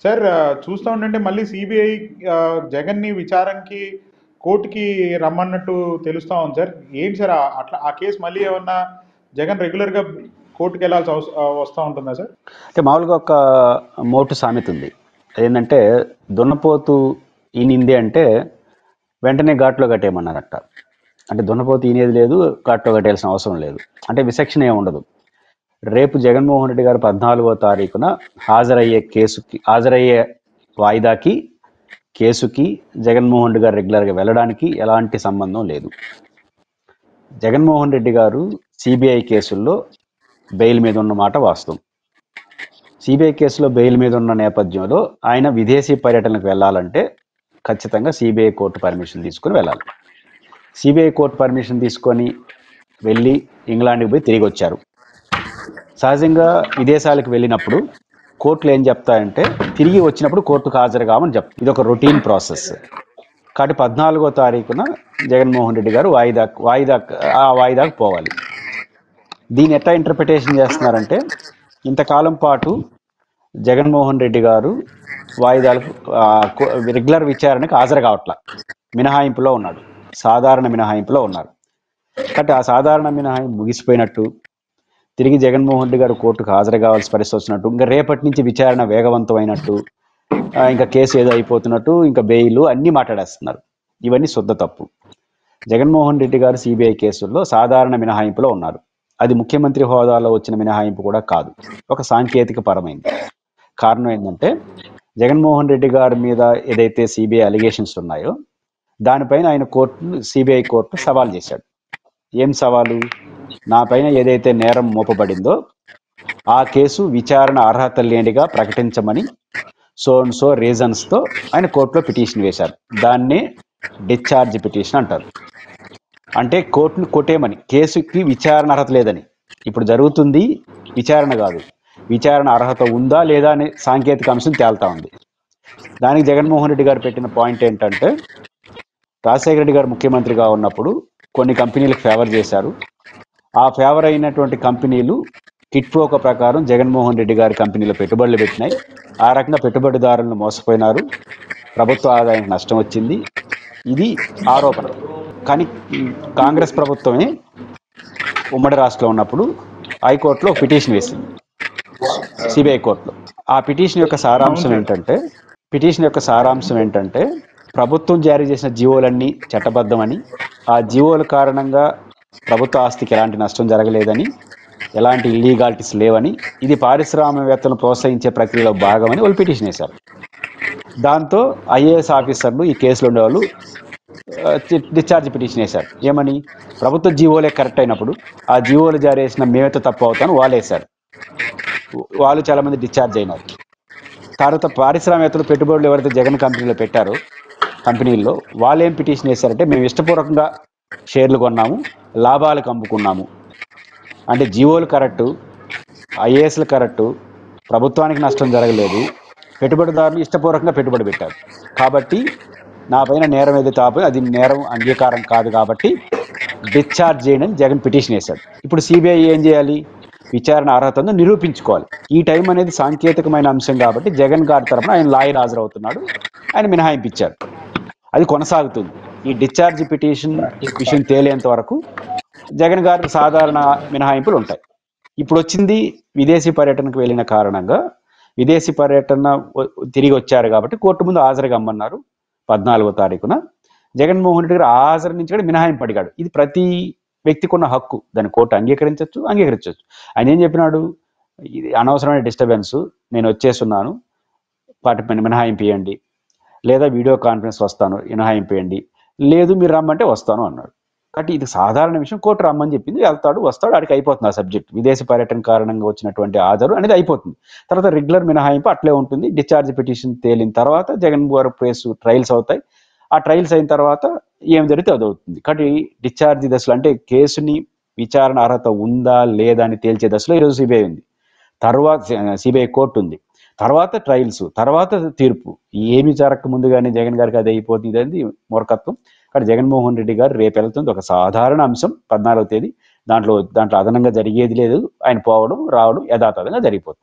Sir చూస్తా ఉండంటే మళ్ళీ CBI జగన్ని విచారణకి కోర్టుకి రమ్మన్నట్టు తెలుస్తా ఉంది సార్. ఏంటి సార్ అట్లా ఆ కేసు మళ్ళీ ఏమన్నా జగన్ రెగ్యులర్గా కోర్టుకి వెళ్ళాల్సి వస్తూ ఉంటుందా సార్? అంటే మామూలుగా ఒక మోటు సామెత ఉంది. అదేంటంటే దున్నపోతు ఈనింది అంటే వెంటనే ఘాట్లో కట్టేయమన్నారట. అంటే దున్నపోతు ఈనేది లేదు, ఘాట్లో కట్టేయాల్సిన అవసరం లేదు. అంటే విచక్షణ ఏమి ఉండదు. రేపు జగన్మోహన్ రెడ్డి గారు 14వ తారీఖున హాజరయ్యే వాయిదాకి కేసుకి జగన్మోహన్ రెడ్డి గారు రెగ్యులర్గా వెళ్ళడానికి ఎలాంటి సంబంధం లేదు. జగన్మోహన్ రెడ్డి గారు సిబిఐ కేసుల్లో బెయిల్ మీద ఉన్న మాట వాస్తవం. సిబిఐ కేసులో బెయిల్ మీద ఉన్న నేపథ్యంలో ఆయన విదేశీ పర్యటనకు వెళ్ళాలంటే ఖచ్చితంగా సిబిఐ కోర్టు పర్మిషన్ తీసుకుని వెళ్ళాలి. సిబిఐ కోర్టు పర్మిషన్ తీసుకొని వెళ్ళి ఇంగ్లాండ్కి పోయి తిరిగి వచ్చారు. సహజంగా విదేశాలకు వెళ్ళినప్పుడు కోర్టులు ఏం చెప్తాయంటే తిరిగి వచ్చినప్పుడు కోర్టుకు హాజరు కామని చెప్తారు. ఇది ఒక రొటీన్ ప్రాసెస్. కాబట్టి 14వ తారీఖున జగన్మోహన్ రెడ్డి గారు వాయిదాకు పోవాలి. దీన్ని ఎట్లా ఇంటర్ప్రిటేషన్ చేస్తున్నారంటే ఇంతకాలం పాటు జగన్మోహన్ రెడ్డి గారు వాయిదాలకు రెగ్యులర్ విచారణకు హాజరు కావట్లా, మినహాయింపులో ఉన్నాడు, సాధారణ మినహాయింపులో ఉన్నారు. కాబట్టి ఆ సాధారణ మినహాయింపు ముగిసిపోయినట్టు, తిరిగి జగన్మోహన్ రెడ్డి గారు కోర్టుకు హాజరు కావాల్సిన పరిస్థితి వచ్చినట్టు, ఇంకా రేపటి నుంచి విచారణ వేగవంతమైనట్టు, ఇంకా కేసు ఏదో అయిపోతున్నట్టు, ఇంకా బెయిల్ అన్నీ మాట్లాడేస్తున్నారు. ఇవన్నీ శుద్ధ తప్పు. జగన్మోహన్ రెడ్డి గారు సిబిఐ కేసుల్లో సాధారణ మినహాయింపులో ఉన్నారు. అది ముఖ్యమంత్రి హోదాలో వచ్చిన మినహాయింపు కూడా కాదు, ఒక సాంకేతిక పరమైంది. కారణం ఏంటంటే జగన్మోహన్ రెడ్డి గారి మీద ఏదైతే సిబిఐ అలిగేషన్స్ ఉన్నాయో దానిపైన ఆయన సిబిఐ కోర్టు సవాల్ చేశాడు. ఏం సవాలు? నా పైన ఏదైతే నేరం మోపబడిందో ఆ కేసు విచారణ అర్హత లేనిగా ప్రకటించమని సో రీజన్స్తో ఆయన కోర్టులో పిటిషన్ వేశారు. దాన్నే డిశ్చార్జ్ పిటిషన్ అంటారు. అంటే కోర్టును కొట్టేమని, కేసుకి విచారణ అర్హత లేదని. ఇప్పుడు జరుగుతుంది విచారణ కాదు, విచారణ అర్హత ఉందా లేదా అనే సాంకేతిక అంశం తేల్తా ఉంది. దానికి జగన్మోహన్ రెడ్డి గారు పెట్టిన పాయింట్ ఏంటంటే రాజశేఖర రెడ్డి గారు ముఖ్యమంత్రిగా ఉన్నప్పుడు కొన్ని కంపెనీలకు ఫేవర్ చేశారు. ఆ ఫేవర్ అయినటువంటి కంపెనీలు కిట్పోక ప్రకారం జగన్మోహన్ రెడ్డి గారి కంపెనీలో పెట్టుబడులు పెట్టినాయి. ఆ రకంగా పెట్టుబడిదారులను మోసపోయినారు, ప్రభుత్వ ఆదాయానికి నష్టం వచ్చింది. ఇది ఆరోపణ. కానీ కాంగ్రెస్ ప్రభుత్వమే ఉమ్మడి రాష్ట్రంలో ఉన్నప్పుడు హైకోర్టులో పిటిషన్ వేసింది, సిబిఐ కోర్టులో. ఆ పిటిషన్ యొక్క సారాంశం ఏంటంటే ప్రభుత్వం జారీ చేసిన జీవోలన్నీ చట్టబద్ధమని, ఆ జీవోల కారణంగా ప్రభుత్వ ఆస్తికి ఎలాంటి నష్టం జరగలేదని, ఎలాంటి ఇల్లీగాలిటీస్ లేవని, ఇది పారిశ్రామికవేత్తలను ప్రోత్సహించే ప్రక్రియలో భాగమని వాళ్ళు పిటిషన్ వేశారు. దాంతో ఐఏఎస్ ఆఫీసర్లు ఈ కేసులో ఉండేవాళ్ళు డిశ్చార్జ్ పిటిషన్ వేశారు. ఏమని? ప్రభుత్వ జీవోలే కరెక్ట్ అయినప్పుడు ఆ జీవోలు జారీ చేసిన మేమైతే తప్పు అవుతాను వాళ్ళు వేశారు. వాళ్ళు చాలా మంది డిశ్చార్జ్ అయినారు. తర్వాత పారిశ్రామికవేత్తలు పెట్టుబడులు ఎవరైతే జగన్ కంపెనీలో పెట్టారో కంపెనీల్లో వాళ్ళు ఏం పిటిషన్ వేశారంటే మేము ఇష్టపూర్వకంగా షేర్లు కొన్నాము, లాభాలకు అమ్ముకున్నాము. అంటే జీవోలు కరెక్టు, ఐఏఎస్లు కరెక్టు, ప్రభుత్వానికి నష్టం జరగలేదు, పెట్టుబడిదారులు ఇష్టపూర్వకంగా పెట్టుబడి పెట్టారు. కాబట్టి నా పైన నేరం ఏదైతే అది నేరం అంగీకారం కాదు కాబట్టి డిశ్చార్జ్ చేయడం జగన్ పిటిషన్ వేశాడు. ఇప్పుడు సిబిఐ ఏం చేయాలి? విచారణ అర్హతను నిరూపించుకోవాలి. ఈ టైం అనేది సాంకేతికమైన అంశం కాబట్టి జగన్ గారి తరఫున ఆయన లాయర్ హాజరవుతున్నాడు, ఆయన మినహాయింపించారు. అది కొనసాగుతుంది. ఈ డిశ్చార్జ్ పిటిషన్ విషయం తేలేంత వరకు జగన్ గారికి సాధారణ మినహాయింపులు ఉంటాయి. ఇప్పుడు వచ్చింది విదేశీ పర్యటనకు వెళ్ళిన కారణంగా, విదేశీ పర్యటన తిరిగి వచ్చారు కాబట్టి కోర్టు ముందు హాజరు కమ్మన్నారు 14వ తారీఖున. జగన్మోహన్ రెడ్డి గారు హాజరు నుంచి కూడా మినహాయింపు అడిగాడు. ఇది ప్రతి వ్యక్తికి ఉన్న హక్కు, దాన్ని కోర్టు అంగీకరించవచ్చు. ఆయన ఏం చెప్పినాడు? ఇది అనవసరమైన డిస్టర్బెన్స్, నేను వచ్చేస్తున్నాను, వాటి మినహాయింపు ఇవ్వండి, లేదా వీడియో కాన్ఫరెన్స్ వస్తాను మినహాయింపు ఇవ్వండి, లేదు మీరు రమ్మంటే వస్తాను అన్నాడు. కాబట్టి ఇది సాధారణ విషయం, కోర్టు రమ్మని చెప్పింది, వెళ్తాడు వస్తాడు, ఆడికి అయిపోతుంది ఆ సబ్జెక్ట్. విదేశీ పర్యటన కారణంగా వచ్చినటువంటి హాజరు అనేది అయిపోతుంది. తర్వాత రెగ్యులర్ మినహాయింపు అట్లే ఉంటుంది. డిశ్చార్జ్ పిటిషన్ తేలిన తర్వాత జగన్ గారు ట్రయల్స్ అవుతాయి. ఆ ట్రయల్స్ అయిన తర్వాత ఏం జరిగితే అది అవుతుంది. కాబట్టి డిశ్చార్జ్ దశలో అంటే కేసుని విచారణ అర్హత ఉందా లేదా అని తేల్చే దశలో ఈరోజు సిబిఐ ఉంది, తర్వాత సిబిఐ కోర్టు ఉంది, తర్వాత ట్రయల్స్, తర్వాత తీర్పు. ఏమి జరగక ముందుగానే జగన్ గారికి అది అయిపోతుంది అనేది మూర్ఖత్వం. కానీ జగన్మోహన్ రెడ్డి గారు రేపు వెళ్తుంది ఒక సాధారణ అంశం, 14వ తేదీ. దాంట్లో అదనంగా జరిగేది లేదు. ఆయన పోవడం రావడం యథాతథంగా జరిగిపోతుంది.